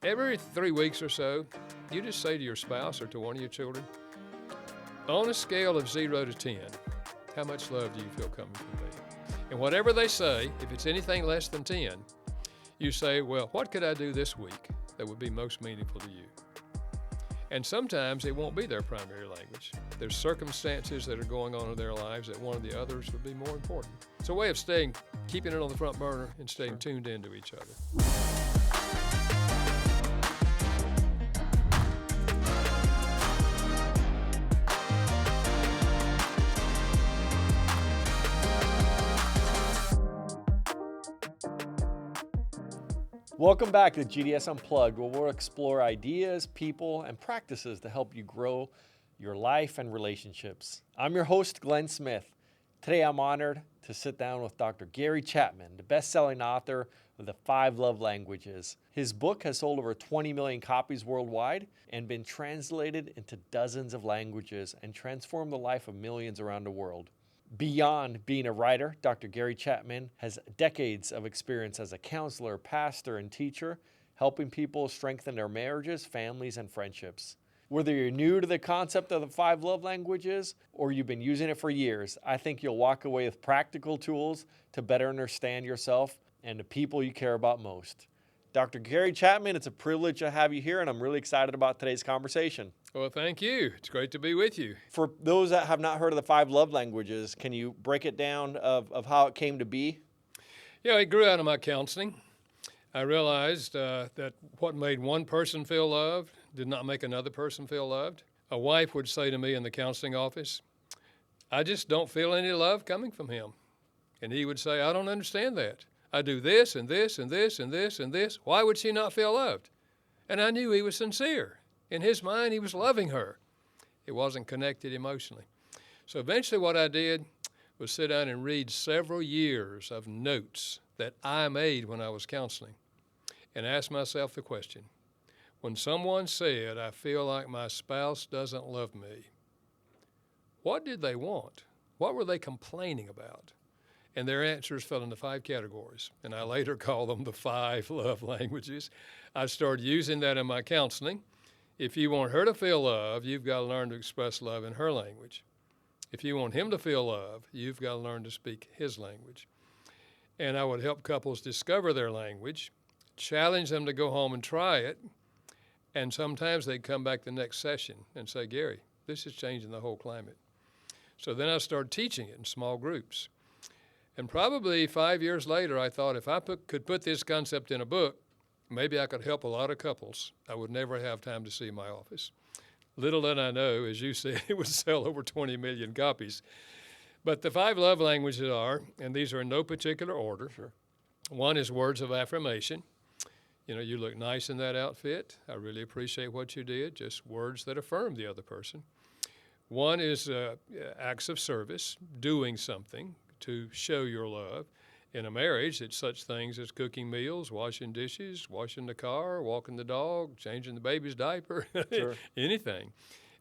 Every 3 weeks or so, you just say to your spouse or to one of your children, on a scale of 0 to 10, how much love do you feel coming from me? And whatever they say, if it's anything less than 10, you say, well, what could I do this week that would be most meaningful to you? And sometimes it won't be their primary language. There's circumstances that are going on in their lives that one of the others would be more important. It's a way of keeping it on the front burner and staying tuned into each other. Welcome back to GDS Unplugged, where we'll explore ideas, people, and practices to help you grow your life and relationships. I'm your host, Glen Smith. Today, I'm honored to sit down with Dr. Gary Chapman, the best-selling author of The 5 Love Languages. His book has sold over 20 million copies worldwide and been translated into dozens of languages and transformed the life of millions around the world. Beyond being a writer, Dr. Gary Chapman has decades of experience as a counselor, pastor, and teacher, helping people strengthen their marriages, families, and friendships. Whether you're new to the concept of the 5 love languages or you've been using it for years, I think you'll walk away with practical tools to better understand yourself and the people you care about most. Dr. Gary Chapman, it's a privilege to have you here, and I'm really excited about today's conversation. Well, thank you. It's great to be with you. For those that have not heard of the 5 love languages, can you break it down of how it came to be? Yeah, it grew out of my counseling. I realized that what made one person feel loved did not make another person feel loved. A wife would say to me in the counseling office, I just don't feel any love coming from him. And he would say, I don't understand that. I do this and this and this and this and this. Why would she not feel loved? And I knew he was sincere. In his mind, he was loving her. It wasn't connected emotionally. So eventually what I did was sit down and read several years of notes that I made when I was counseling and ask myself the question, when someone said, I feel like my spouse doesn't love me, what did they want? What were they complaining about? And their answers fell into 5 categories, and I later called them the 5 love languages. I started using that in my counseling. If you want her to feel love, you've got to learn to express love in her language. If you want him to feel love, you've got to learn to speak his language. And I would help couples discover their language, challenge them to go home and try it, and sometimes they'd come back the next session and say, Gary, this is changing the whole climate. So then I started teaching it in small groups. And probably 5 years later, I thought if I could put this concept in a book, maybe I could help a lot of couples. I would never have time to see my office. Little did I know, as you said, it would sell over 20 million copies. But the 5 love languages are, and these are in no particular order. Sure. One is words of affirmation. You know, you look nice in that outfit. I really appreciate what you did. Just words that affirm the other person. One is acts of service, doing something to show your love. In a marriage, it's such things as cooking meals, washing dishes, washing the car, walking the dog, changing the baby's diaper, Sure. anything.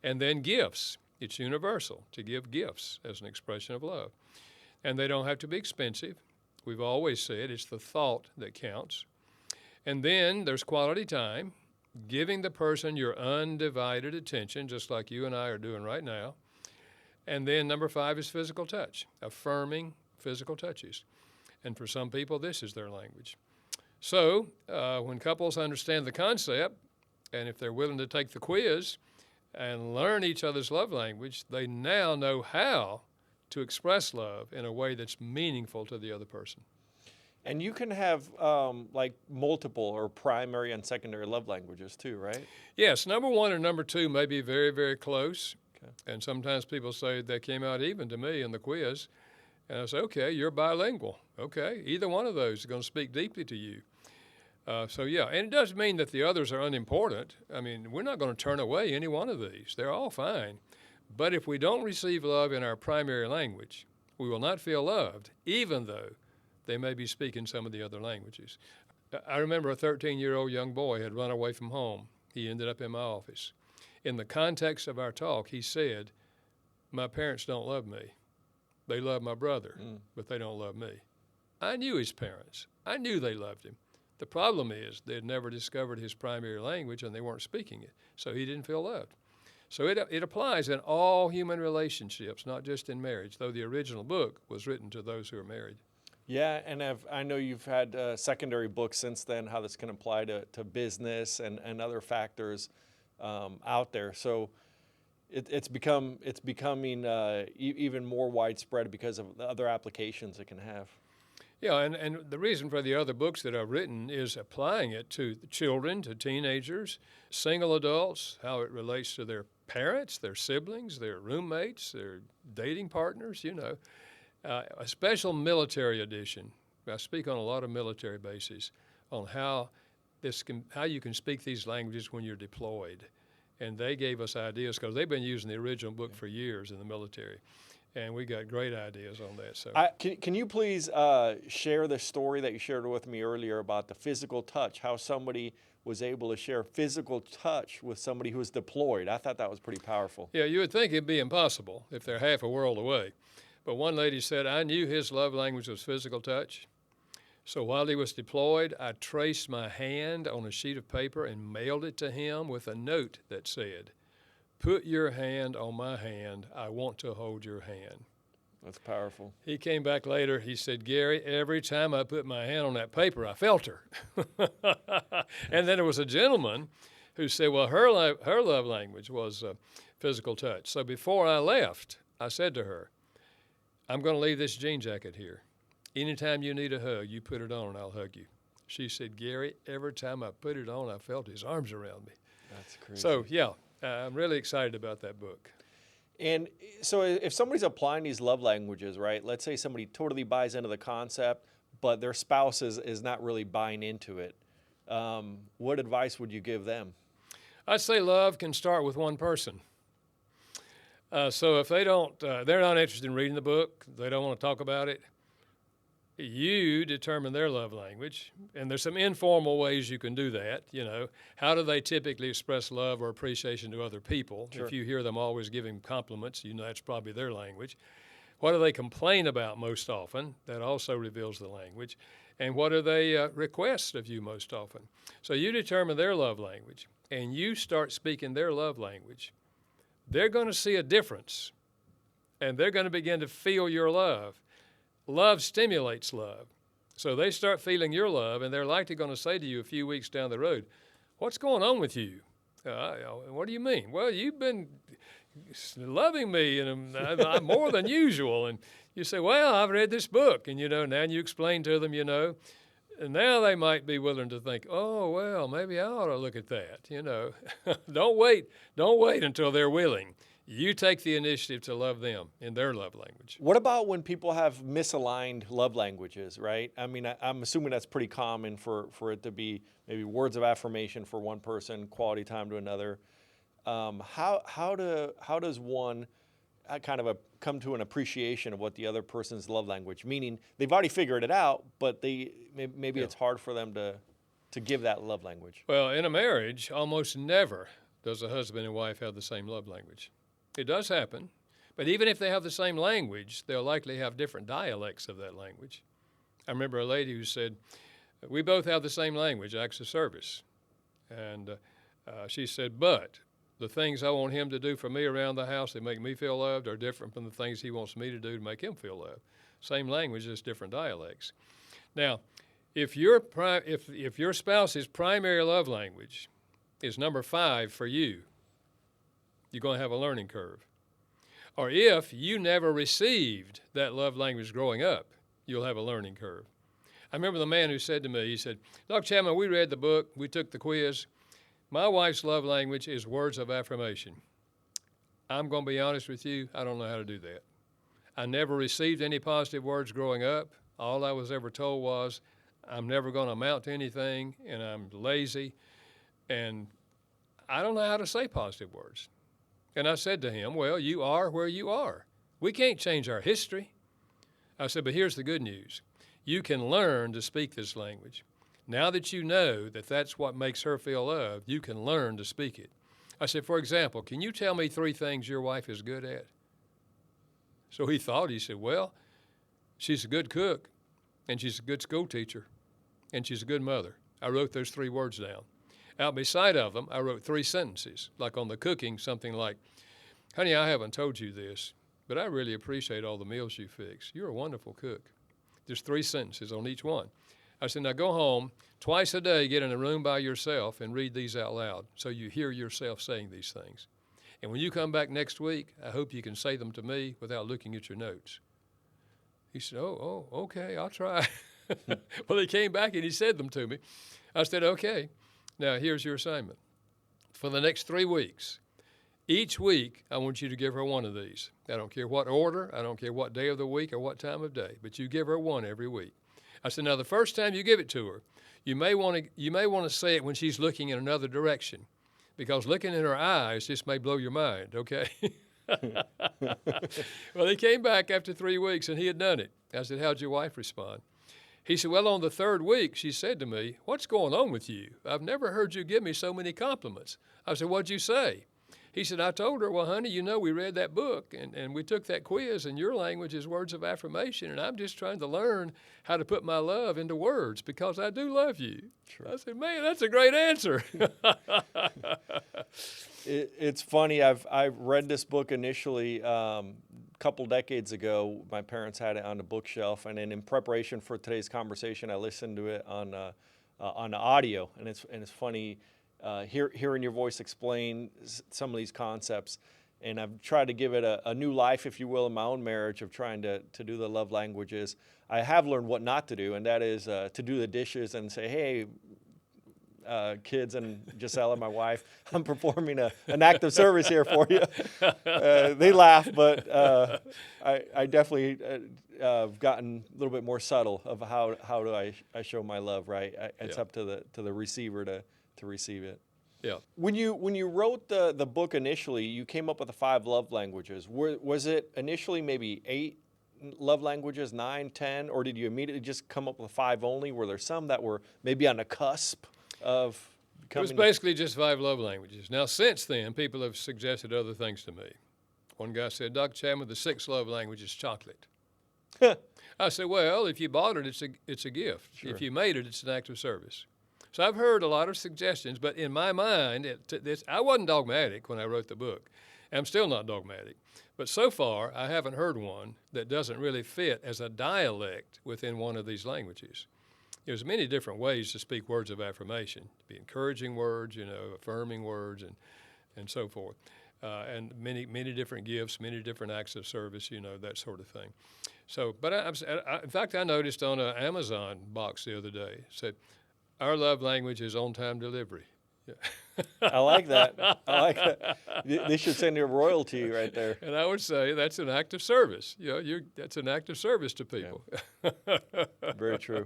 And then gifts. It's universal to give gifts as an expression of love. And they don't have to be expensive. We've always said it's the thought that counts. And then there's quality time, giving the person your undivided attention, just like you and I are doing right now. And then number 5 is physical touch, affirming physical touches. And for some people, this is their language. So when couples understand the concept, and if they're willing to take the quiz and learn each other's love language, they now know how to express love in a way that's meaningful to the other person. And you can have like multiple or primary and secondary love languages too, right? Yes, number 1 and number 2 may be very, very close. Okay. And sometimes people say they came out even to me in the quiz. And I say, okay, you're bilingual. Okay, either one of those is going to speak deeply to you. So yeah, and it doesn't mean that the others are unimportant. I mean, we're not going to turn away any one of these. They're all fine. But if we don't receive love in our primary language, we will not feel loved, even though they may be speaking some of the other languages. I remember a 13-year-old young boy had run away from home. He ended up in my office. In the context of our talk, he said, my parents don't love me. They love my brother, but they don't love me. I knew his parents. I knew they loved him, The problem is they had never discovered his primary language and they weren't speaking it, so he didn't feel loved. So it applies in all human relationships, not just in marriage, though the original book was written to those who are married. Yeah, and I know you've had secondary books since then, how this can apply to business and other factors out there. So it's becoming even more widespread because of the other applications it can have. Yeah, and the reason for the other books that I've written is applying it to children, to teenagers, single adults, how it relates to their parents, their siblings, their roommates, their dating partners, a special military edition. I speak on a lot of military bases on how you can speak these languages when you're deployed. And they gave us ideas because they've been using the original book for years in the military. And we got great ideas on that. So, can you please share the story that you shared with me earlier about the physical touch, how somebody was able to share physical touch with somebody who was deployed? I thought that was pretty powerful. Yeah, you would think it'd be impossible if they're half a world away. But one lady said, I knew his love language was physical touch. So while he was deployed, I traced my hand on a sheet of paper and mailed it to him with a note that said, "Put your hand on my hand. I want to hold your hand." That's powerful. He came back later. He said, "Gary, every time I put my hand on that paper, I felt her." And then there was a gentleman who said, well, her love language was physical touch. So before I left, I said to her, "I'm going to leave this jean jacket here. Anytime you need a hug, you put it on and I'll hug you." She said, "Gary, every time I put it on, I felt his arms around me." That's crazy. So, yeah, I'm really excited about that book. And so if somebody's applying these love languages, right, let's say somebody totally buys into the concept, but their spouse is not really buying into it, what advice would you give them? I'd say love can start with one person. So if they're not interested in reading the book, they don't want to talk about it, you determine their love language. And there's some informal ways you can do that. How do they typically express love or appreciation to other people? Sure. If you hear them always giving compliments, that's probably their language. What do they complain about most often? That also reveals the language. And what do they request of you most often? So you determine their love language, and you start speaking their love language. They're going to see a difference, and they're going to begin to feel your love. Love stimulates love. So they start feeling your love, and they're likely going to say to you a few weeks down the road, "What's going on with you?" "What do you mean?" "Well, you've been loving me and I'm more than usual." And you say, "Well, I've read this book." And, now you explain to them, and now they might be willing to think, "Oh, well, maybe I ought to look at that." Don't wait until they're willing. You take the initiative to love them in their love language. What about when people have misaligned love languages, right? I mean, I'm assuming that's pretty common for it to be maybe words of affirmation for one person, quality time to another. How does one kind of come to an appreciation of what the other person's love language, meaning they've already figured it out, but maybe it's hard for them to give that love language? Well, in a marriage, almost never does a husband and wife have the same love language. It does happen, but even if they have the same language, they'll likely have different dialects of that language. I remember a lady who said, "We both have the same language, acts of service." And she said, "But the things I want him to do for me around the house that make me feel loved are different from the things he wants me to do to make him feel loved." Same language, just different dialects. Now, if your spouse's primary love language is number 5 for you, you're going to have a learning curve. Or if you never received that love language growing up, you'll have a learning curve. I remember the man who said to me, he said, "Dr. Chapman, we read the book, we took the quiz. My wife's love language is words of affirmation. I'm going to be honest with you, I don't know how to do that. I never received any positive words growing up. All I was ever told was, I'm never going to amount to anything, and I'm lazy, and I don't know how to say positive words." And I said to him, "Well, you are where you are. We can't change our history." I said, "But here's the good news. You can learn to speak this language. Now that you know that that's what makes her feel loved, you can learn to speak it." I said, "For example, can you tell me 3 things your wife is good at?" So he thought. He said, "Well, she's a good cook, and she's a good school teacher, and she's a good mother." I wrote those 3 words down. Out beside of them, I wrote 3 sentences, like on the cooking, something like, honey, I haven't told you this, but I really appreciate all the meals you fix. You're a wonderful cook. There's 3 sentences on each one. I said, now go home, twice a day, get in a room by yourself and read these out loud so you hear yourself saying these things. And when you come back next week, I hope you can say them to me without looking at your notes. He said, oh, okay, I'll try. Well, he came back and he said them to me. I said, okay, now here's your assignment. For the next 3 weeks, each week, I want you to give her one of these. I don't care what order, I don't care what day of the week or what time of day, but you give her one every week. I said, now the first time you give it to her, you may want to say it when she's looking in another direction, because looking in her eyes just may blow your mind, okay? Well, he came back after 3 weeks and he had done it. I said, how'd your wife respond? He said, well, on the 3rd week, she said to me, what's going on with you? I've never heard you give me so many compliments. I said, what'd you say? He said, I told her, well, honey, you know, we read that book and we took that quiz and your language is words of affirmation. And I'm just trying to learn how to put my love into words because I do love you. Sure. I said, man, that's a great answer. It's funny. I read this book initially a couple decades ago. My parents had it on the bookshelf. And then in preparation for today's conversation, I listened to it on the audio. And it's funny. Hearing your voice explain some of these concepts, and I've tried to give it a new life, if you will, in my own marriage of trying to do the love languages. I have learned what not to do, and that is to do the dishes and say, hey, kids and Gisela, my wife, I'm performing an act of service here for you. They laugh, but I definitely have gotten a little bit more subtle of how do I show my love, right? It's up to the receiver to receive it. Yeah. When you wrote the book initially, you came up with the 5 love languages. Was it initially maybe 8 love languages, 9, 10, or did you immediately just come up with 5 only? Were there some that were maybe on the cusp of becoming? It was basically just 5 love languages. Now, since then, people have suggested other things to me. One guy said, Dr. Chapman, the 6th love language is chocolate. I said, well, if you bought it, it's a gift. Sure. If you made it, it's an act of service. So I've heard a lot of suggestions, but in my mind, I wasn't dogmatic when I wrote the book. I'm still not dogmatic. But so far, I haven't heard one that doesn't really fit as a dialect within one of these languages. There's many different ways to speak words of affirmation, to be encouraging words, affirming words, and so forth. And many different gifts, many different acts of service, that sort of thing. So, but in fact, I noticed on an Amazon box the other day, it said, our love language is on-time delivery. Yeah. I like that. They should send you a royalty right there. And I would say that's an act of service. That's an act of service to people. Yeah. Very true.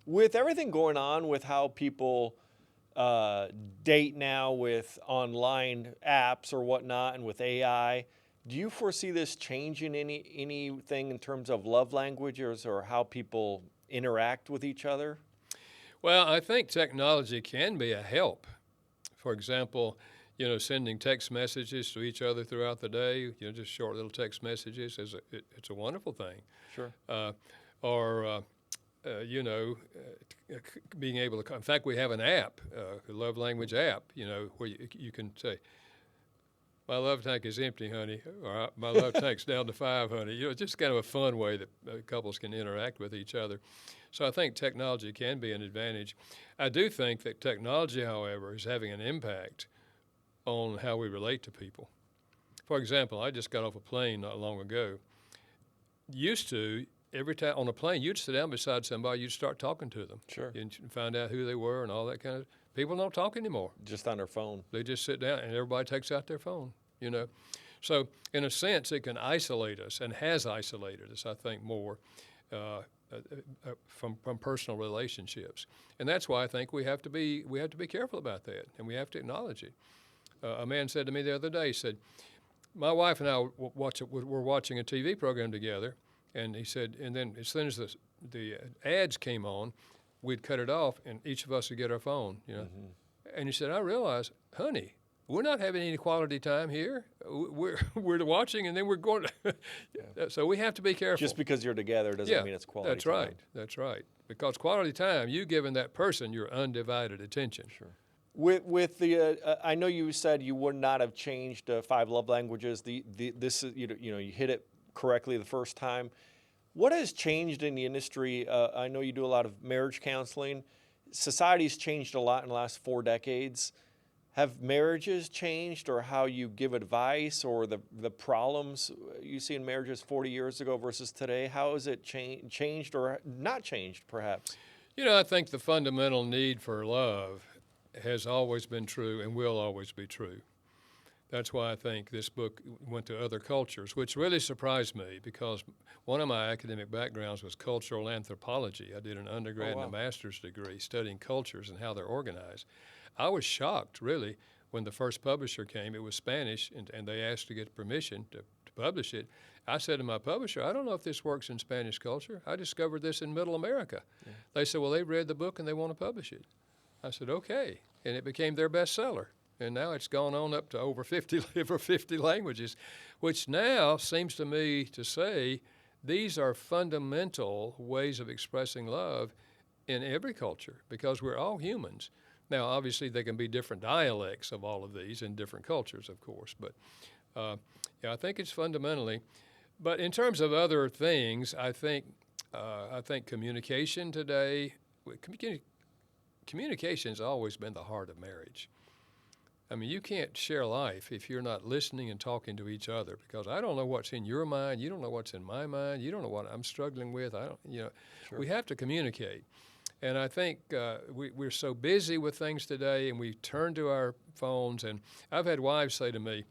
With everything going on with how people date now with online apps or whatnot and with AI, do you foresee this changing anything in terms of love languages or how people interact with each other? Well, I think technology can be a help. For example, sending text messages to each other throughout the day, just short little text messages, it's a wonderful thing. Sure. Being able to, in fact, we have an app, a love language app, where you can say, my love tank is empty, honey, or my love tank's down to 5, honey. It's just kind of a fun way that couples can interact with each other. So I think technology can be an advantage. I do think that technology, however, is having an impact on how we relate to people. For example, I just got off a plane not long ago. Used to, every time on a plane, you'd sit down beside somebody, you'd start talking to them. Sure. And find out who they were and all that kind of. People don't talk anymore. Just on their phone. They just sit down and everybody takes out their phone, So in a sense, it can isolate us and has isolated us, I think, more from personal relationships. And that's why I think we have to be careful about that, and we have to acknowledge it. A man said to me the other day, he said, my wife and I were watching a TV program together, and he said, and then as soon as the ads came on, we'd cut it off, and each of us would get our phone, Mm-hmm. And he said, I realized, honey, we're not having any quality time here. We're watching, and then we're going to. So we have to be careful. Just because you're together doesn't mean it's quality that's time. right. That's right. Because quality time, you giving that person your undivided attention. Sure. With the, I know you said you would not have changed 5 love languages. This is, you hit it correctly the first time. What has changed in the industry? I know you do a lot of marriage counseling. Society's changed a lot in the last 4 decades. Have marriages changed, or how you give advice, or the problems you see in marriages 40 years ago versus today? How has it changed or not changed, perhaps? I think the fundamental need for love has always been true and will always be true. That's why I think this book went to other cultures, which really surprised me, because one of my academic backgrounds was cultural anthropology. I did an undergrad and a master's degree studying cultures and how they're organized. I was shocked, really, when the first publisher came. It was Spanish, and they asked to get permission to publish it. I said to my publisher, I don't know if this works in Spanish culture. I discovered this in Middle America. Yeah. They said, well, they've read the book and they want to publish it. I said, okay. And it became their bestseller. And now it's gone on up to over 50 languages, which now seems to me to say these are fundamental ways of expressing love in every culture, because we're all humans. Now, obviously, there can be different dialects of all of these in different cultures, of course. But, I think it's fundamentally. But in terms of other things, I think communication today, communication has always been the heart of marriage. I mean, you can't share life if you're not listening and talking to each other, because I don't know what's in your mind. You don't know what's in my mind. You don't know what I'm struggling with. Sure. We have to communicate. And I think we're so busy with things today, and we turn to our phones. And I've had wives say to me,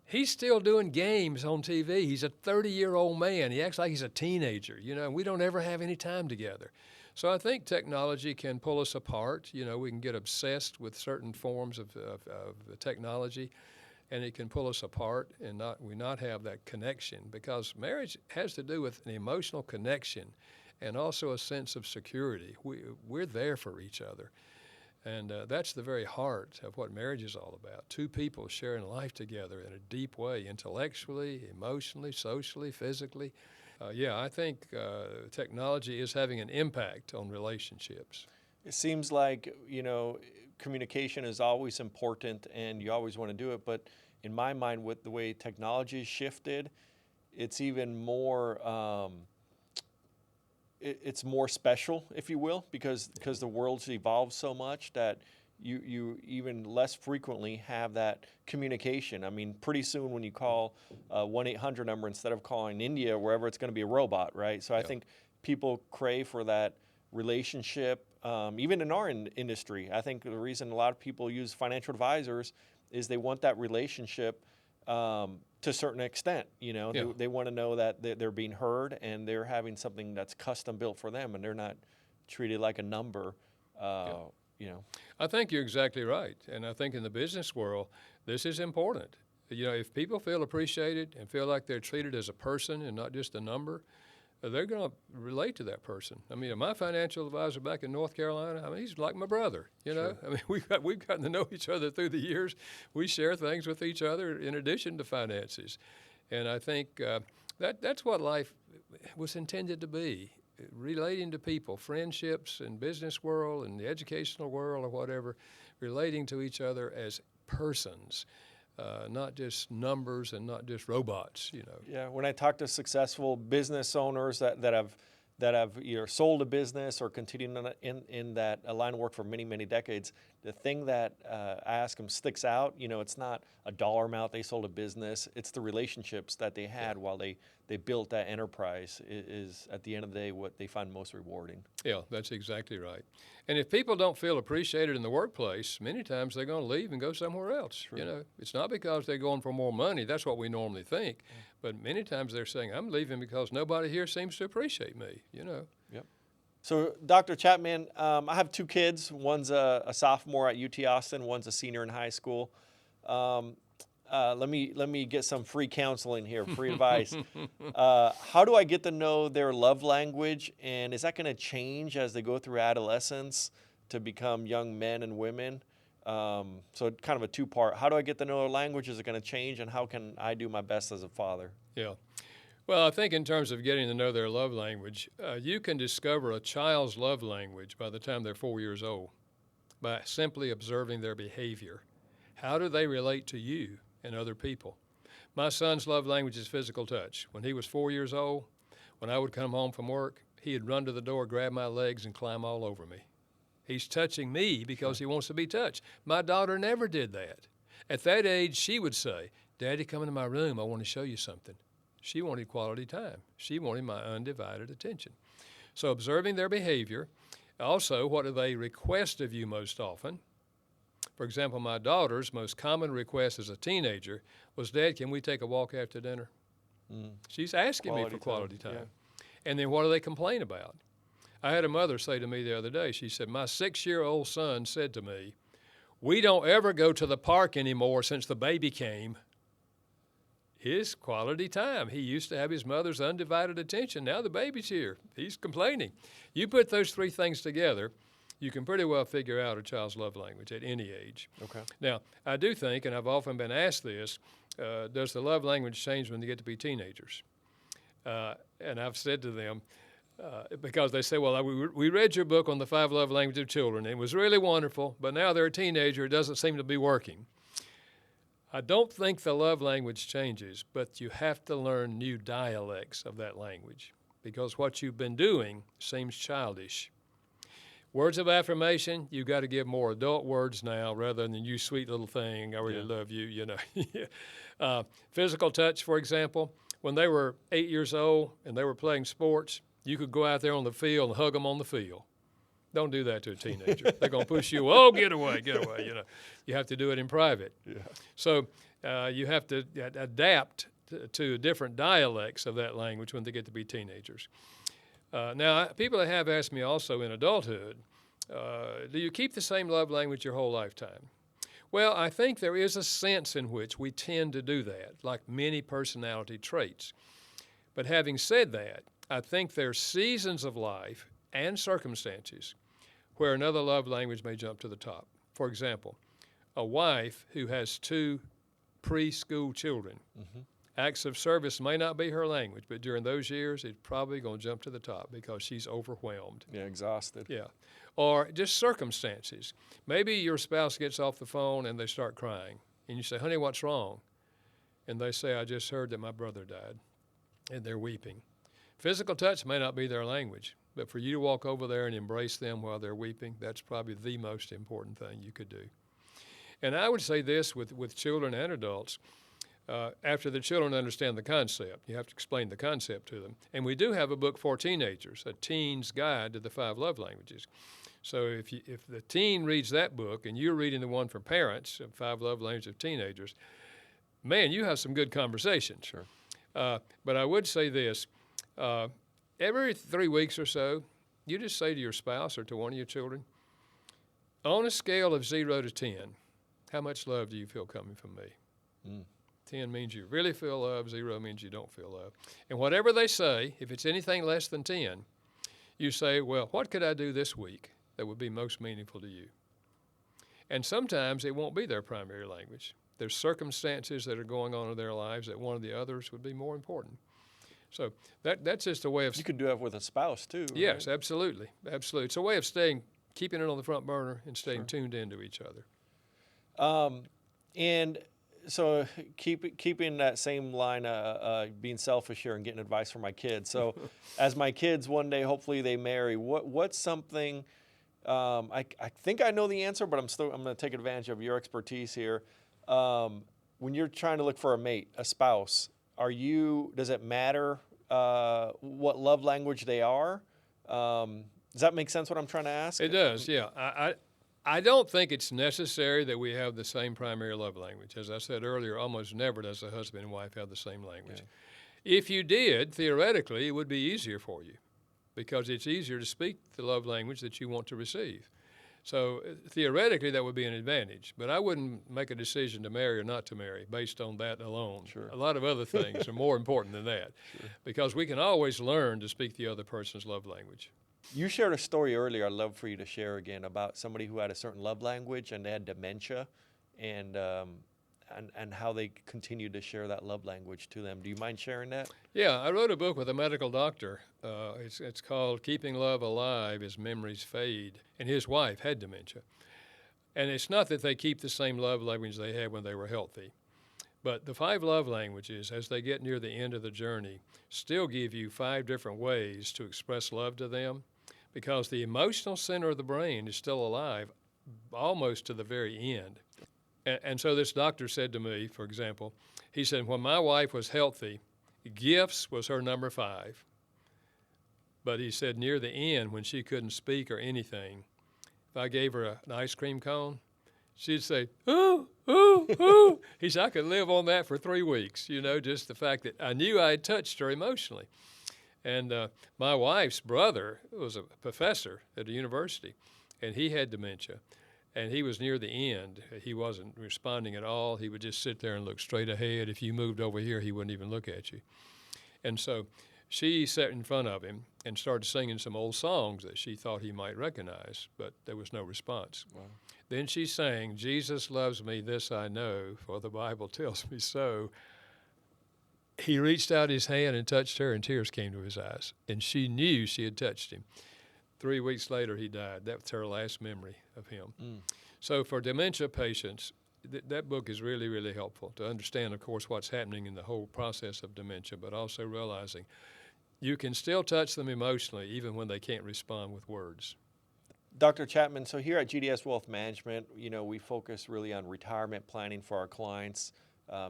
he's still doing games on TV. He's a 30-year-old man. He acts like he's a teenager, and we don't ever have any time together. So I think technology can pull us apart. We can get obsessed with certain forms of technology, and it can pull us apart and not have that connection, because marriage has to do with an emotional connection and also a sense of security. We're there for each other. And that's the very heart of what marriage is all about. 2 people sharing life together in a deep way, intellectually, emotionally, socially, physically. I think technology is having an impact on relationships. It seems like, communication is always important and you always want to do it. But in my mind, with the way technology has shifted, it's even more, it's more special, if you will, because the world's evolved so much that you even less frequently have that communication. I mean, pretty soon when you call a 1-800 number, instead of calling India, wherever, it's going to be a robot, right? So I think people crave for that relationship. Even in our industry, I think the reason a lot of people use financial advisors is they want that relationship to a certain extent. They want to know that they're being heard and they're having something that's custom built for them, and they're not treated like a number. I think you're exactly right. And I think in the business world, this is important. If people feel appreciated and feel like they're treated as a person and not just a number, they're going to relate to that person. I mean, my financial advisor back in North Carolina, he's like my brother, Sure. I mean, we've gotten to know each other through the years. We share things with each other in addition to finances. And I think that's what life was intended to be. Relating to people, friendships and business world and the educational world or whatever, relating to each other as persons, not just numbers and not just robots, Yeah, when I talk to successful business owners that have either sold a business or continued in that line of work for many, many decades, the thing that I ask them sticks out. It's not a dollar amount they sold a business. It's the relationships that they had while they built that enterprise is at the end of the day what they find most rewarding. Yeah, that's exactly right. And if people don't feel appreciated in the workplace, many times they're going to leave and go somewhere else. True. It's not because they're going for more money. That's what we normally think. Yeah. But many times they're saying, I'm leaving because nobody here seems to appreciate me, Yep. So, Dr. Chapman, I have 2 kids. One's a sophomore at UT Austin. One's a senior in high school. Let me get some free counseling here, free advice. How do I get to know their love language, and is that going to change as they go through adolescence to become young men and women? So kind of a two-part. How do I get to know a language? Is it going to change? And how can I do my best as a father? Yeah. Well, I think in terms of getting to know their love language, you can discover a child's love language by the time they're 4 years old by simply observing their behavior. How do they relate to you and other people? My son's love language is physical touch. When he was 4 years old, when I would come home from work, he'd run to the door, grab my legs, and climb all over me. He's touching me because he wants to be touched. My daughter never did that. At that age, she would say, "Daddy, come into my room. I want to show you something." She wanted quality time. She wanted my undivided attention. So observing their behavior. Also, what do they request of you most often? For example, my daughter's most common request as a teenager was, "Dad, can we take a walk after dinner?" She's asking me for quality time. Yeah. And then what do they complain about? I had a mother say to me the other day, she said, "My 6-year-old son said to me, 'We don't ever go to the park anymore since the baby came.'" His quality time. He used to have his mother's undivided attention. Now the baby's here. He's complaining. You put those three things together, you can pretty well figure out a child's love language at any age. Okay. Now, I do think, and I've often been asked this, does the love language change when they get to be teenagers? And I've said to them, because they say, "Well, we read your book on the 5 love languages of children. It was really wonderful, but now they're a teenager. It doesn't seem to be working." I don't think the love language changes, but you have to learn new dialects of that language because what you've been doing seems childish. Words of affirmation, you've got to give more adult words now rather than "you sweet little thing, I really love you," you know. Physical touch, for example, when they were 8 years old and they were playing sports, you could go out there on the field and hug them on the field. Don't do that to a teenager. They're going to push you. "Oh, get away, you know. You have to do it in private. Yeah. So you have to adapt to different dialects of that language when they get to be teenagers. Now, people have asked me also in adulthood, do you keep the same love language your whole lifetime? Well, I think there is a sense in which we tend to do that, like many personality traits. But having said that, I think there are seasons of life and circumstances where another love language may jump to the top. For example, a wife who has 2 preschool children. Acts of service may not be her language, but during those years, it's probably going to jump to the top because she's overwhelmed. Yeah, exhausted. Yeah. Or just circumstances. Maybe your spouse gets off the phone and they start crying. And you say, "Honey, what's wrong?" And they say, "I just heard that my brother died." And they're weeping. Physical touch may not be their language, but for you to walk over there and embrace them while they're weeping, that's probably the most important thing you could do. And I would say this with children and adults. After the children understand the concept, you have to explain the concept to them. And we do have a book for teenagers, a teen's guide to the 5 love languages. So if the teen reads that book and you're reading the one for parents, 5 love languages of teenagers, man, you have some good conversations. Sure. But I would say this, every 3 weeks or so, you just say to your spouse or to one of your children, on a scale of 0 to 10, how much love do you feel coming from me? 10 means you really feel love, 0 means you don't feel love. And whatever they say, if it's anything less than 10, you say, "Well, what could I do this week that would be most meaningful to you?" And sometimes it won't be their primary language. There's circumstances that are going on in their lives that one of the others would be more important. So that's just a way of... You could do that with a spouse too. Yes, right? absolutely. Absolutely. It's a way of keeping it on the front burner and staying tuned into each other. And so keeping that same line, being selfish here and getting advice from my kids. So as my kids one day, hopefully they marry, what's something, I think I know the answer, but I'm going to take advantage of your expertise here. When you're trying to look for a mate, a spouse, does it matter what love language they are? Does that make sense what I'm trying to ask? It does, yeah. I don't think it's necessary that we have the same primary love language. As I said earlier, almost never does a husband and wife have the same language. Yeah. If you did, theoretically, it would be easier for you because it's easier to speak the love language that you want to receive. So theoretically, that would be an advantage. But I wouldn't make a decision to marry or not to marry based on that alone. Sure. A lot of other things are more important than that because we can always learn to speak the other person's love language. You shared a story earlier I'd love for you to share again about somebody who had a certain love language and they had dementia and how they continued to share that love language to them. Do you mind sharing that? Yeah, I wrote a book with a medical doctor. It's called Keeping Love Alive as Memories Fade, and his wife had dementia. And it's not that they keep the same love language they had when they were healthy, but the 5 love languages, as they get near the end of the journey, still give you 5 different ways to express love to them, because the emotional center of the brain is still alive almost to the very end. And so this doctor said to me, for example, he said, when my wife was healthy, gifts was her number 5. But he said near the end, when she couldn't speak or anything, if I gave her an ice cream cone, she'd say, ooh, ooh, ooh. He said, I could live on that for 3 weeks, just the fact that I knew I had touched her emotionally. And my wife's brother was a professor at a university, and he had dementia. And he was near the end. He wasn't responding at all. He would just sit there and look straight ahead. If you moved over here, he wouldn't even look at you. And so she sat in front of him and started singing some old songs that she thought he might recognize, but there was no response. Wow. Then she sang, Jesus loves me, this I know, for the Bible tells me so. He reached out his hand and touched her, and tears came to his eyes. And she knew she had touched him. 3 weeks later, he died. That was her last memory of him. So for dementia patients, that book is really, really helpful to understand, of course, what's happening in the whole process of dementia, but also realizing you can still touch them emotionally even when they can't respond with words. Dr. Chapman, so here at GDS Wealth Management, we focus really on retirement planning for our clients,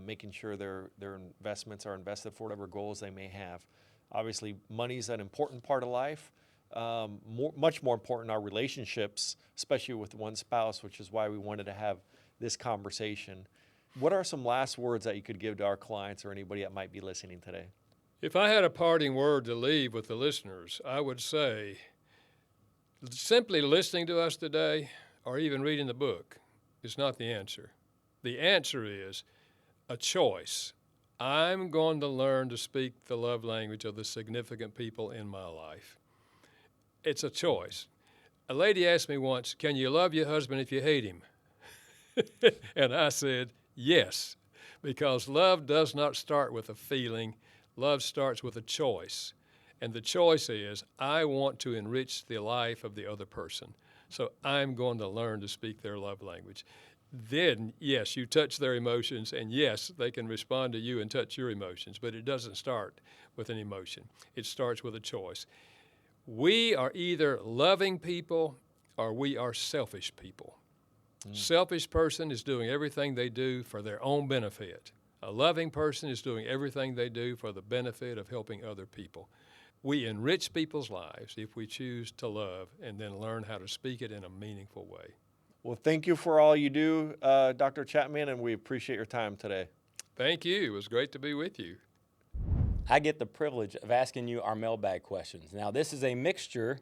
making sure their investments are invested for whatever goals they may have. Obviously, money's an important part of life. Much more important are relationships, especially with one spouse, which is why we wanted to have this conversation. What are some last words that you could give to our clients or anybody that might be listening today? If I had a parting word to leave with the listeners, I would say simply listening to us today or even reading the book is not the answer. The answer is a choice. I'm going to learn to speak the love language of the significant people in my life. It's a choice. A lady asked me once, can you love your husband if you hate him? And I said, yes, because love does not start with a feeling. Love starts with a choice. And the choice is, I want to enrich the life of the other person. So I'm going to learn to speak their love language. Then, yes, you touch their emotions, and yes, they can respond to you and touch your emotions, but it doesn't start with an emotion. It starts with a choice. We are either loving people or we are selfish people. Selfish person is doing everything they do for their own benefit. A loving person is doing everything they do for the benefit of helping other people. We enrich people's lives if we choose to love and then learn how to speak it in a meaningful way. Well, thank you for all you do, Dr. Chapman, and we appreciate your time today. Thank you. It was great to be with you. I get the privilege of asking you our mailbag questions. Now, this is a mixture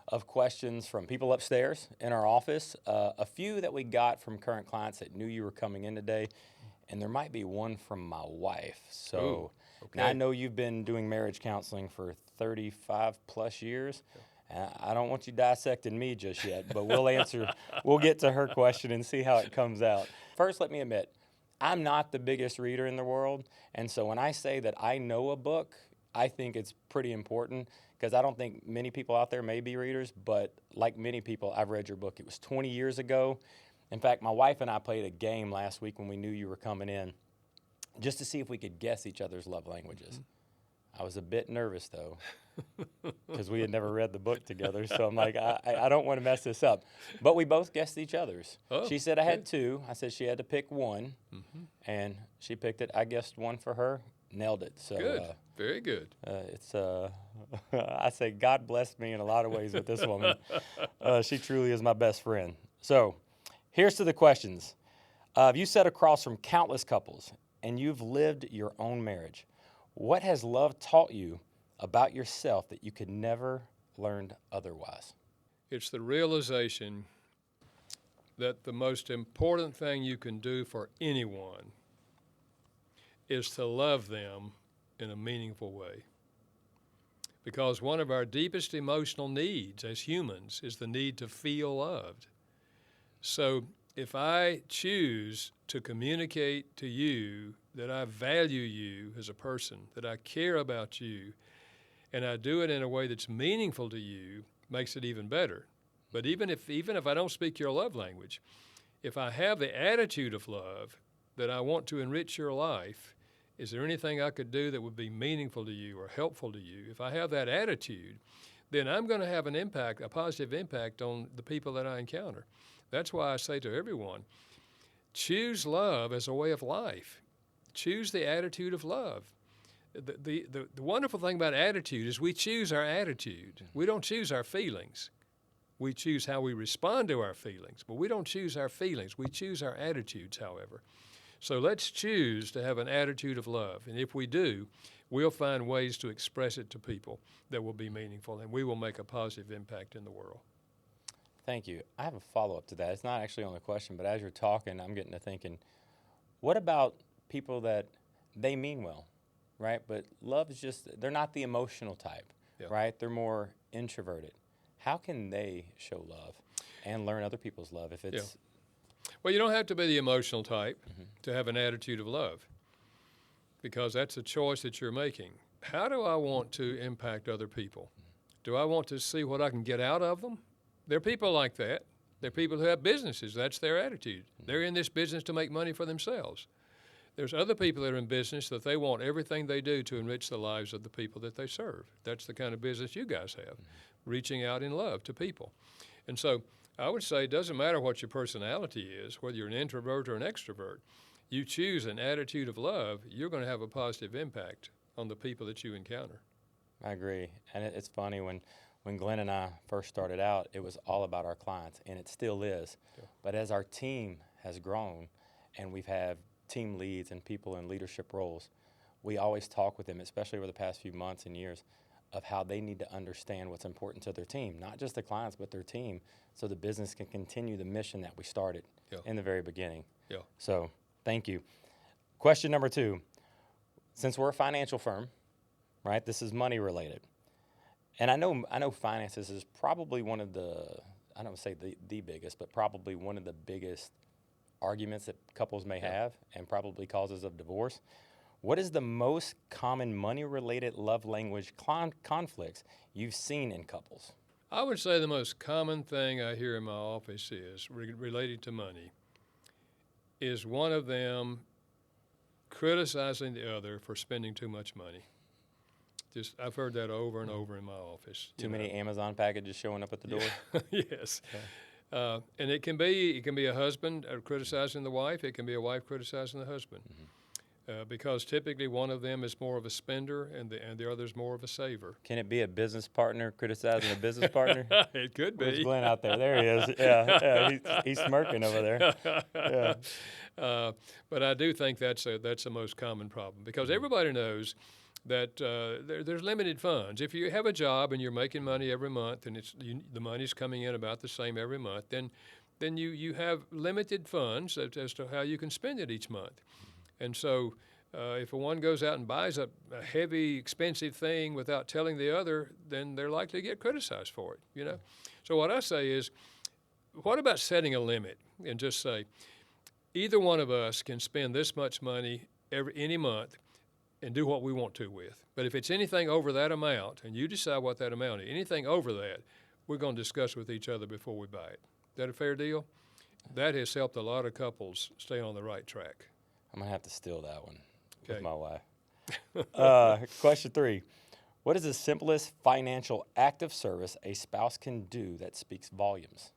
of questions from people upstairs in our office, a few that we got from current clients that knew you were coming in today, and there might be one from my wife. So okay. Now I know you've been doing marriage counseling for 35 plus years. I don't want you dissecting me just yet, but we'll get to her question and see how it comes out. First, let me admit, I'm not the biggest reader in the world, and so when I say that I know a book, I think it's pretty important because I don't think many people out there may be readers, but like many people, I've read your book. It was 20 years ago. In fact, my wife and I played a game last week when we knew you were coming in just to see if we could guess each other's love languages. Mm-hmm. I was a bit nervous, though, because we had never read the book together, so I'm like, I don't want to mess this up. But we both guessed each other's. Oh, she said I had 2. I said she had to pick one, and she picked it. I guessed one for her. Nailed it. So good. Very good. I say God blessed me in a lot of ways with this woman. She truly is my best friend. So here's to the questions. You sat across from countless couples, and you've lived your own marriage. What has love taught you about yourself that you could never learn otherwise? It's the realization that the most important thing you can do for anyone is to love them in a meaningful way. because one of our deepest emotional needs as humans is the need to feel loved. So if I choose to communicate to you that I value you as a person, that I care about you, and I do it in a way that's meaningful to you, makes it even better. But even if I don't speak your love language, if I have the attitude of love that I want to enrich your life, is there anything I could do that would be meaningful to you or helpful to you? If I have that attitude, then I'm going to have an impact, a positive impact on the people that I encounter. That's why I say to everyone, choose love as a way of life. Choose the attitude of love. The wonderful thing about attitude is we choose our attitude. We don't choose our feelings. We choose how we respond to our feelings, but we don't choose our feelings. We choose our attitudes, however. So let's choose to have an attitude of love. And if we do, we'll find ways to express it to people that will be meaningful, and we will make a positive impact in the world. Thank you. I have a follow-up to that. It's not actually on the question, but as you're talking, I'm getting to thinking, what about people that they mean well, right? But love is just, they're not the emotional type, right? They're more introverted. How can they show love and learn other people's love if it's... Well, you don't have to be the emotional type to have an attitude of love, because that's a choice that you're making. How do I want to impact other people? Do I want to see what I can get out of them? There are people like that. There are people who have businesses. That's their attitude. They're in this business to make money for themselves. There's other people that are in business that they want everything they do to enrich the lives of the people that they serve. That's the kind of business you guys have, reaching out in love to people. And so I would say it doesn't matter what your personality is, whether you're an introvert or an extrovert. You choose an attitude of love, you're going to have a positive impact on the people that you encounter. I agree. And it's funny, when Glenn and I first started out, it was all about our clients, and it still is. Yeah. But as our team has grown and we've had team leads and people in leadership roles, we always talk with them, especially over the past few months and years, of how they need to understand what's important to their team, not just the clients, but their team, so the business can continue the mission that we started in the very beginning. Yeah. So thank you. Question number 2, since we're a financial firm, right, this is money related. And I know finances is probably one of the, I don't say the biggest, but probably one of the biggest arguments that couples may have, and probably causes of divorce. What is the most common money-related love language conflicts you've seen in couples? I would say the most common thing I hear in my office is related to money, is one of them criticizing the other for spending too much money. I've heard that over and over in my office. Too many Amazon packages showing up at the door? Yes. Okay. And it can be a husband criticizing the wife. It can be a wife criticizing the husband. Because typically one of them is more of a spender and the other is more of a saver. Can it be a business partner criticizing a business partner? It could be. Where's Glenn out there? There he is. Yeah, he's smirking over there. Yeah. But I do think that's the most common problem, because everybody knows that there's limited funds. If you have a job and you're making money every month and the money's coming in about the same every month, then you have limited funds as to how you can spend it each month. And so if one goes out and buys a heavy, expensive thing without telling the other, then they're likely to get criticized for it, you know. So what I say is, what about setting a limit and just say, either one of us can spend this much money any month and do what we want to with. But if it's anything over that amount, and you decide what that amount is, anything over that, we're going to discuss with each other before we buy it. Is that a fair deal? That has helped a lot of couples stay on the right track. I'm going to have to steal that one with Okay. my wife. Question 3. What is the simplest financial act of service a spouse can do that speaks volumes?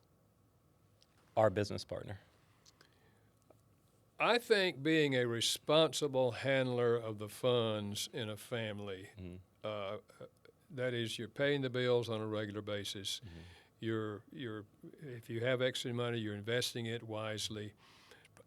Our business partner. I think being a responsible handler of the funds in a family, that is, you're paying the bills on a regular basis. If you have extra money, you're investing it wisely.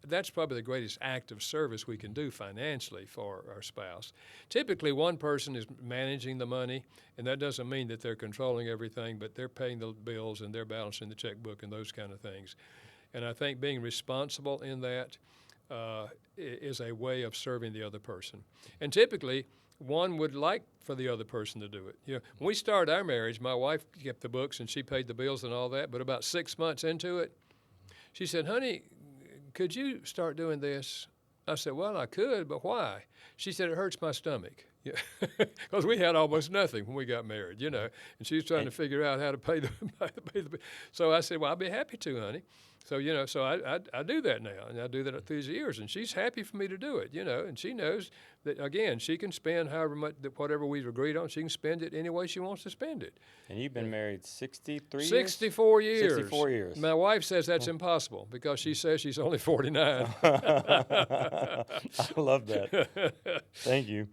That's probably the greatest act of service we can do financially for our spouse. Typically, one person is managing the money, and that doesn't mean that they're controlling everything, but they're paying the bills and they're balancing the checkbook and those kind of things. And I think being responsible in that is a way of serving the other person. And typically, one would like for the other person to do it. You know, when we started our marriage, my wife kept the books and she paid the bills and all that, but about 6 months into it, she said, honey, could you start doing this? I said, well, I could, but why? She said, it hurts my stomach. Because we had almost nothing when we got married, you know, and she was trying to figure out how to pay the bill. So I said, well, I'll be happy to, honey. So, you know, so I do that now, and I do that through the years, and she's happy for me to do it, you know, and she knows that, again, she can spend however much, whatever we've agreed on, she can spend it any way she wants to spend it. And you've been married 63 years? 64 years. 64 years. My wife says that's impossible because she says she's only 49. I love that. Thank you.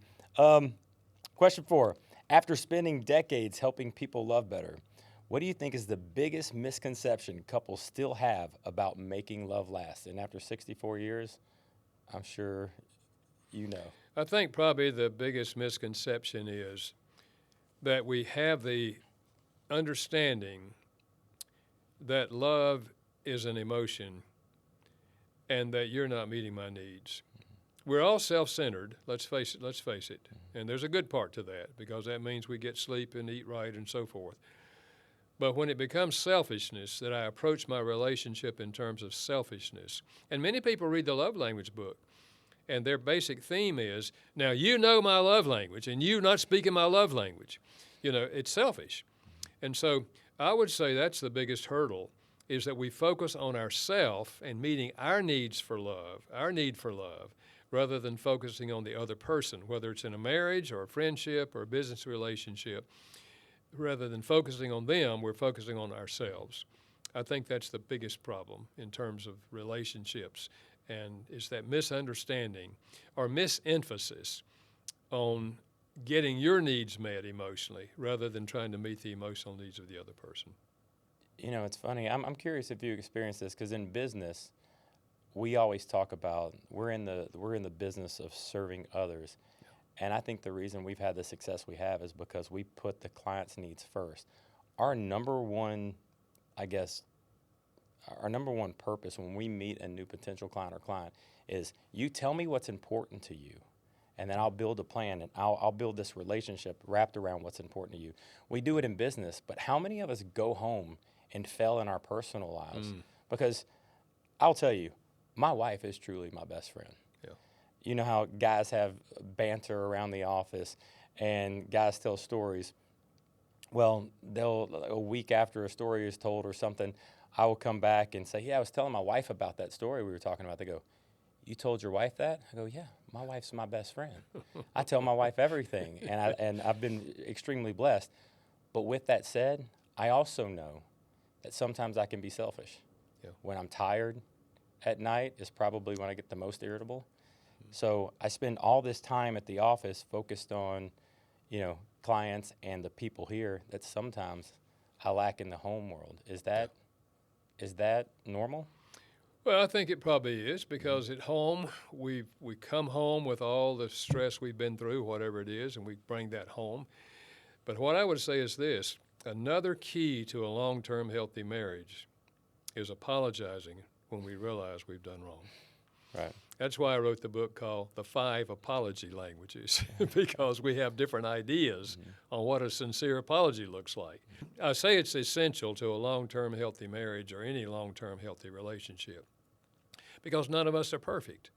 Question 4. After spending decades helping people love better, what do you think is the biggest misconception couples still have about making love last? And after 64 years, I'm sure you know. I think probably the biggest misconception is that we have the understanding that love is an emotion and that you're not meeting my needs. We're all self-centered, let's face it. And there's a good part to that because that means we get sleep and eat right and so forth. But when it becomes selfishness, that I approach my relationship in terms of selfishness, and many people read the love language book, and their basic theme is, now you know my love language, and you not speaking my love language. You know, it's selfish. And so I would say that's the biggest hurdle, is that we focus on ourself and meeting our needs for love, our need for love, rather than focusing on the other person, whether it's in a marriage or a friendship or a business relationship. Rather than focusing on them, we're focusing on ourselves. I think that's the biggest problem in terms of relationships, and it's that misunderstanding or misemphasis on getting your needs met emotionally rather than trying to meet the emotional needs of the other person. You know, it's funny. I'm curious if you experience this, because in business, we always talk about we're in the business of serving others. And I think the reason we've had the success we have is because we put the client's needs first. Our number one purpose when we meet a new potential client or client is, you tell me what's important to you, and then I'll build a plan, and I'll build this relationship wrapped around what's important to you. We do it in business, but how many of us go home and fail in our personal lives? Because I'll tell you, my wife is truly my best friend. You know how guys have banter around the office and guys tell stories. Well, a week after a story is told or something, I will come back and say, yeah, I was telling my wife about that story we were talking about. They go, you told your wife that? I go, yeah, my wife's my best friend. I tell my wife everything, and I've been extremely blessed. But with that said, I also know that sometimes I can be selfish. Yeah. When I'm tired at night is probably when I get the most irritable. So I spend all this time at the office focused on, you know, clients and the people here that sometimes I lack in the home world. Is that normal? Well, I think it probably is, because at home, we come home with all the stress we've been through, whatever it is, and we bring that home. But what I would say is this: another key to a long-term healthy marriage is apologizing when we realize we've done wrong. Right. That's why I wrote the book called The 5 Apology Languages, because we have different ideas on what a sincere apology looks like. I say it's essential to a long-term healthy marriage or any long-term healthy relationship, because none of us are perfect.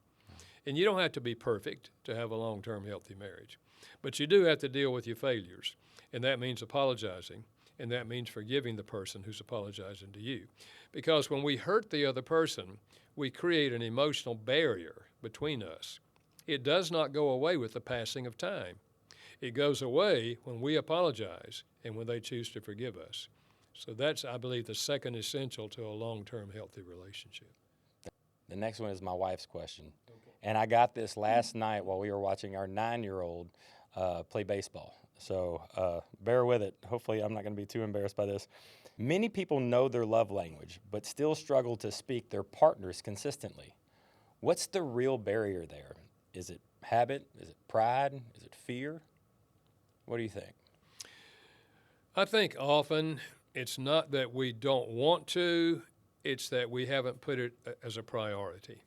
And you don't have to be perfect to have a long-term healthy marriage, but you do have to deal with your failures, and that means apologizing, and that means forgiving the person who's apologizing to you. Because when we hurt the other person, we create an emotional barrier between us. It does not go away with the passing of time. It goes away when we apologize and when they choose to forgive us. So that's, I believe, the second essential to a long-term healthy relationship. The next one is my wife's question. Okay. And I got this last night while we were watching our 9-year-old play baseball. So bear with it. Hopefully I'm not going to be too embarrassed by this. Many people know their love language, but still struggle to speak their partners consistently. What's the real barrier there? Is it habit? Is it pride? Is it fear? What do you think? I think often it's not that we don't want to, it's that we haven't put it as a priority.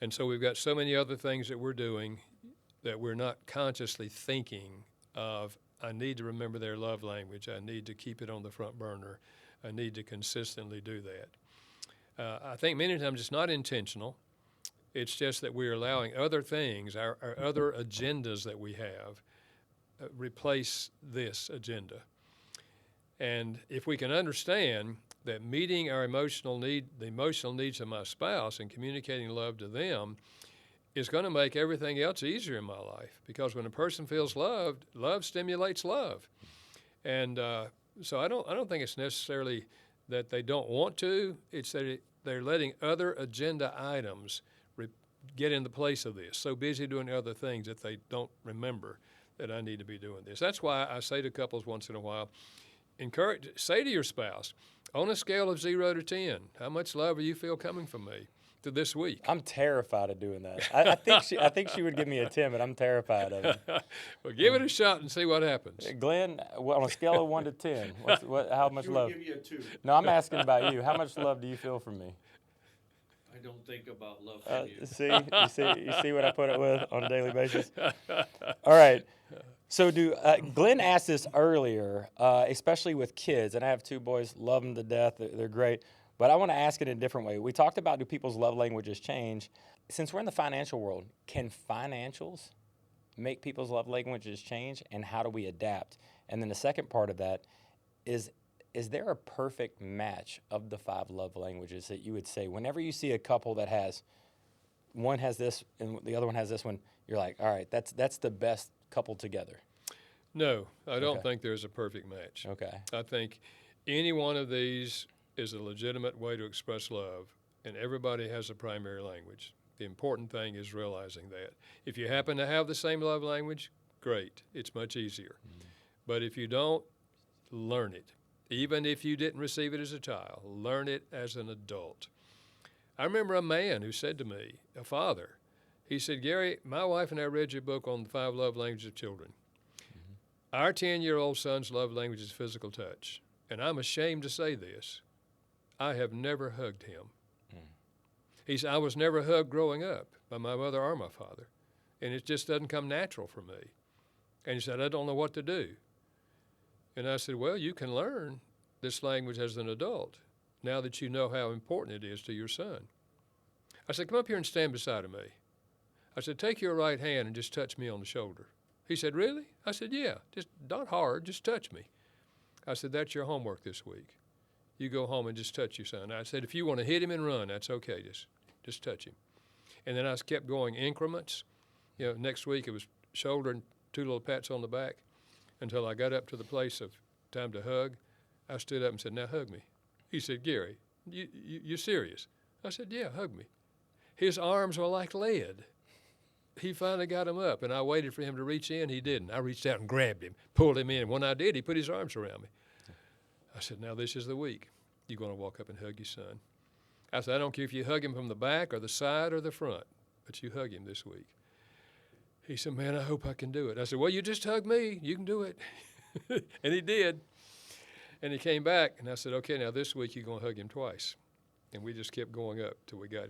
And so we've got so many other things that we're doing that we're not consciously thinking of, I need to remember their love language. I need to keep it on the front burner. I need to consistently do that. I think many times it's not intentional. It's just that we're allowing other things, our other agendas that we have, replace this agenda. And if we can understand that meeting our the emotional needs of my spouse and communicating love to them is going to make everything else easier in my life. Because when a person feels loved, love stimulates love. And so I don't think it's necessarily that they don't want to. It's that they're letting other agenda items get in the place of this. So busy doing other things that they don't remember that I need to be doing this. That's why I say to couples once in a while, say to your spouse, on a scale of 0 to 10, how much love do you feel coming from me to this week? I'm terrified of doing that. I think she would give me a 10, but I'm terrified of it. Well, give it a shot and see what happens. Glenn, on a scale of 1 to 10, how much love? Give you a 2. No, I'm asking about you. How much love do you feel from me? I don't think about love from you. You see what I put up with on a daily basis? All right. So Glenn asked this earlier, especially with kids, and I have 2 boys, love them to death. They're great. But I want to ask it in a different way. We talked about, do people's love languages change? Since we're in the financial world, can financials make people's love languages change, and how do we adapt? And then the second part of that is there a perfect match of the 5 love languages that you would say whenever you see a couple that has, one has this and the other one has this one, you're like, all right, that's the best couple together? No, I don't think there's a perfect match. Okay. I think any one of these is a legitimate way to express love, and everybody has a primary language. The important thing is realizing that. If you happen to have the same love language, great. It's much easier. But if you don't, learn it. Even if you didn't receive it as a child, learn it as an adult. I remember a man who said to me, a father, he said, Gary, my wife and I read your book on the 5 love languages of children. Our 10-year-old son's love language is physical touch. And I'm ashamed to say this. I have never hugged him. He said, I was never hugged growing up by my mother or my father. And it just doesn't come natural for me. And he said, I don't know what to do. And I said, well, you can learn this language as an adult now that you know how important it is to your son. I said, come up here and stand beside me. I said, take your right hand and just touch me on the shoulder. He said, really? I said, yeah, just not hard, just touch me. I said, that's your homework this week. You go home and just touch your son. I said, if you want to hit him and run, that's okay, just touch him. And then I kept going increments. You know, next week it was shoulder and 2 little pats on the back until I got up to the place of time to hug. I stood up and said, now hug me. He said, Gary, you serious? I said, yeah, hug me. His arms were like lead. He finally got him up, and I waited for him to reach in. He didn't. I reached out and grabbed him, pulled him in. And when I did, he put his arms around me. I said, now this is the week. You're going to walk up and hug your son. I said, I don't care if you hug him from the back or the side or the front, but you hug him this week. He said, man, I hope I can do it. I said, well, you just hug me. You can do it. And he did. And he came back, and I said, okay, now this week you're going to hug him twice. And we just kept going up till we got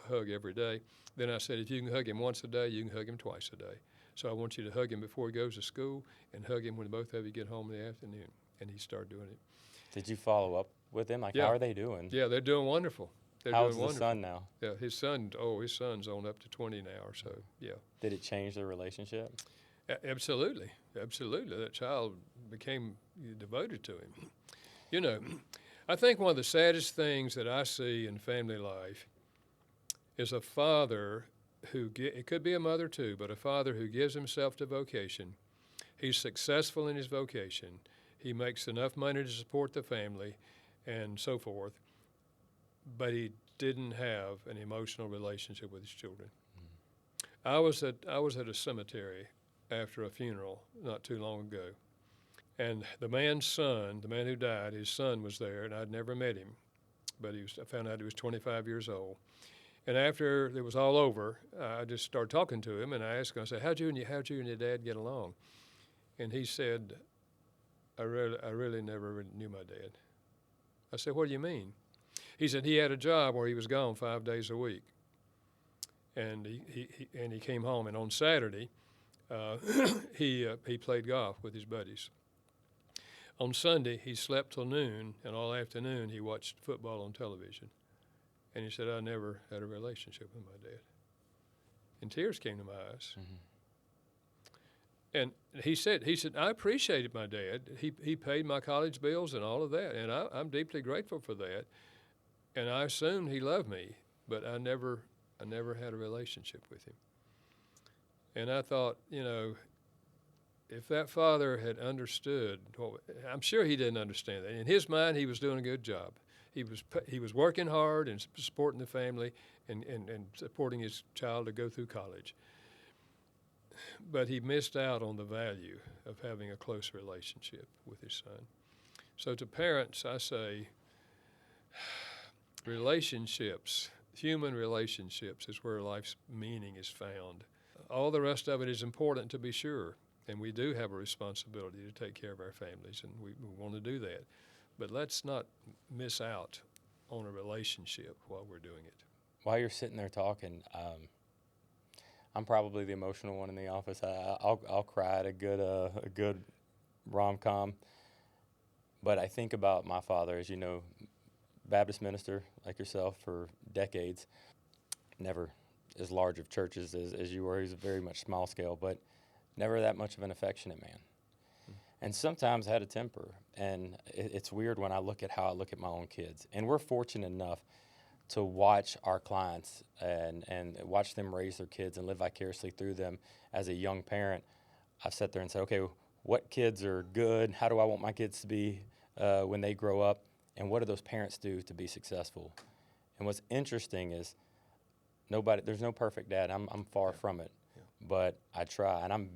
hug every day. Then I said, if you can hug him once a day, you can hug him twice a day. So I want you to hug him before he goes to school and hug him when both of you get home in the afternoon. And he started doing it. Did you follow up with him? Like, Yeah. how are they doing? Yeah, they're doing wonderful. How's the son now? Yeah, his son's on up to 20 now or so, yeah. Did it change their relationship? Absolutely. That child became devoted to him. You know, I think one of the saddest things that I see in family life is a father who, it could be a mother too, but a father who gives himself to vocation. He's successful in his vocation. He makes enough money to support the family and so forth, but he didn't have an emotional relationship with his children. I was at a cemetery after a funeral not too long ago, and the man's son, the man who died, his son was there, and I'd never met him, but I found out he was 25 years old. And after it was all over, I just started talking to him, and I asked him, I said, how'd you and your dad get along? And he said, I really never knew my dad. I said, what do you mean? He said he had a job where he was gone 5 days a week. And he came home, and on Saturday, he played golf with his buddies. On Sunday, he slept till noon, and all afternoon he watched football on television. And he said, I never had a relationship with my dad. And tears came to my eyes. Mm-hmm. And he said, I appreciated my dad. He paid my college bills and all of that, and I'm deeply grateful for that. And I assumed he loved me, but I never had a relationship with him. And I thought, if that father had understood, I'm sure he didn't understand that. In his mind, he was doing a good job. He was working hard and supporting the family and supporting his child to go through college. But he missed out on the value of having a close relationship with his son. So to parents, I say, relationships, human relationships is where life's meaning is found. All the rest of it is important, to be sure, and we do have a responsibility to take care of our families, and we want to do that. But let's not miss out on a relationship while we're doing it. While you're sitting there talking, I'm probably the emotional one in the office. I'll cry at a good rom-com. But I think about my father, as you know, Baptist minister like yourself for decades. Never as large of churches as you were. He was very much small scale, but never that much of an affectionate man. And sometimes had a temper. And it's weird when I look at how I look at my own kids. And we're fortunate enough to watch our clients and watch them raise their kids and live vicariously through them. As a young parent, I've sat there and said, okay, what kids are good? How do I want my kids to be when they grow up? And what do those parents do to be successful? And what's interesting is there's no perfect dad. I'm far from it. Yeah. But I try. And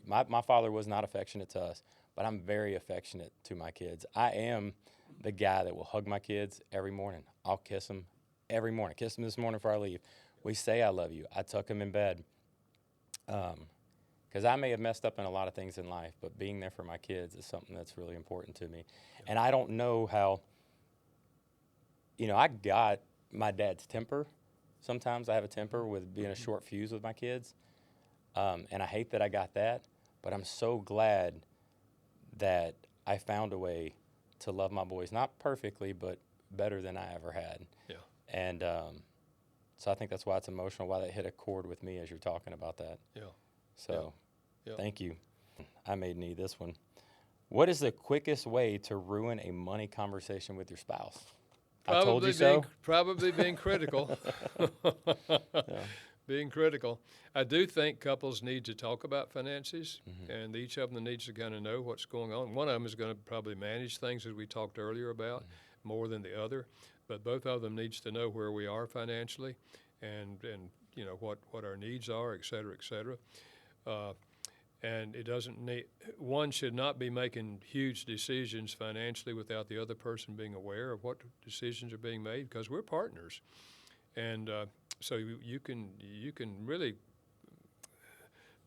my father was not affectionate to us, but I'm very affectionate to my kids. I am the guy that will hug my kids every morning. I'll kiss them every morning. Kiss them this morning before I leave. We say I love you. I tuck them in bed. Because I may have messed up in a lot of things in life, but being there for my kids is something that's really important to me. Yeah. And I don't know how, I got my dad's temper. Sometimes I have a temper with being a short fuse with my kids. And I hate that I got that, but I'm so glad that I found a way to love my boys, not perfectly, but better than I ever had. Yeah. And so I think that's why it's emotional, why that hit a chord with me as you're talking about that. Yeah. So yeah. Thank you. I may need this one. What is the quickest way to ruin a money conversation with your spouse? I told you so. Probably being critical. Yeah. Being critical. I do think couples need to talk about finances, Mm-hmm. and each of them needs to kind of know what's going on. One of them is going to probably manage things, as we talked earlier about, more than the other. But both of them needs to know where we are financially, and what our needs are, et cetera, et cetera. And it doesn't need. One should not be making huge decisions financially without the other person being aware of what decisions are being made, because we're partners, and so you can really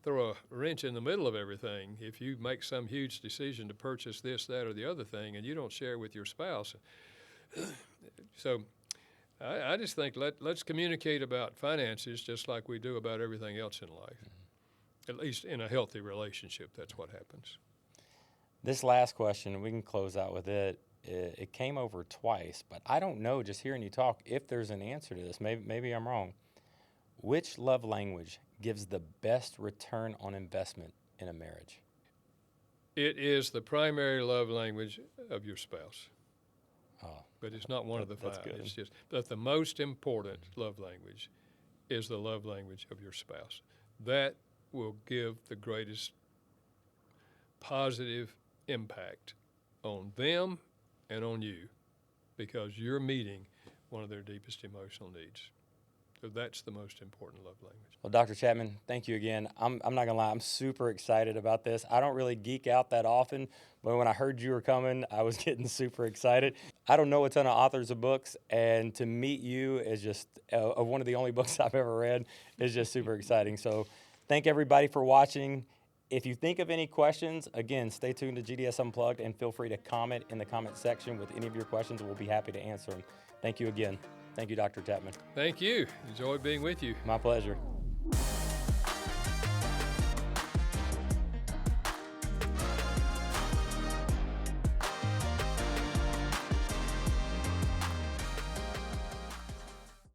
throw a wrench in the middle of everything if you make some huge decision to purchase this, that, or the other thing, and you don't share it with your spouse. So I just think let's communicate about finances just like we do about everything else in life. At least in a healthy relationship, that's what happens. This last question, we can close out with it. It came over twice, but I don't know, just hearing you talk, if there's an answer to this. Maybe I'm wrong. Which love language gives the best return on investment in a marriage? It is the primary love language of your spouse. Oh, but it's not one of the five. That's good. It's just, but the most important love language is the love language of your spouse. That will give the greatest positive impact on them and on you, because you're meeting one of their deepest emotional needs. So that's the most important love language. Well, Dr. Chapman, thank you again. I'm not going to lie, I'm super excited about this. I don't really geek out that often, but when I heard you were coming, I was getting super excited. I don't know a ton of authors of books, and to meet you is just one of the only books I've ever read is just super exciting. So thank everybody for watching. If you think of any questions, again, stay tuned to GDS Unplugged and feel free to comment in the comment section with any of your questions. We'll be happy to answer them. Thank you again. Thank you, Dr. Chapman. Thank you. Enjoyed being with you. My pleasure.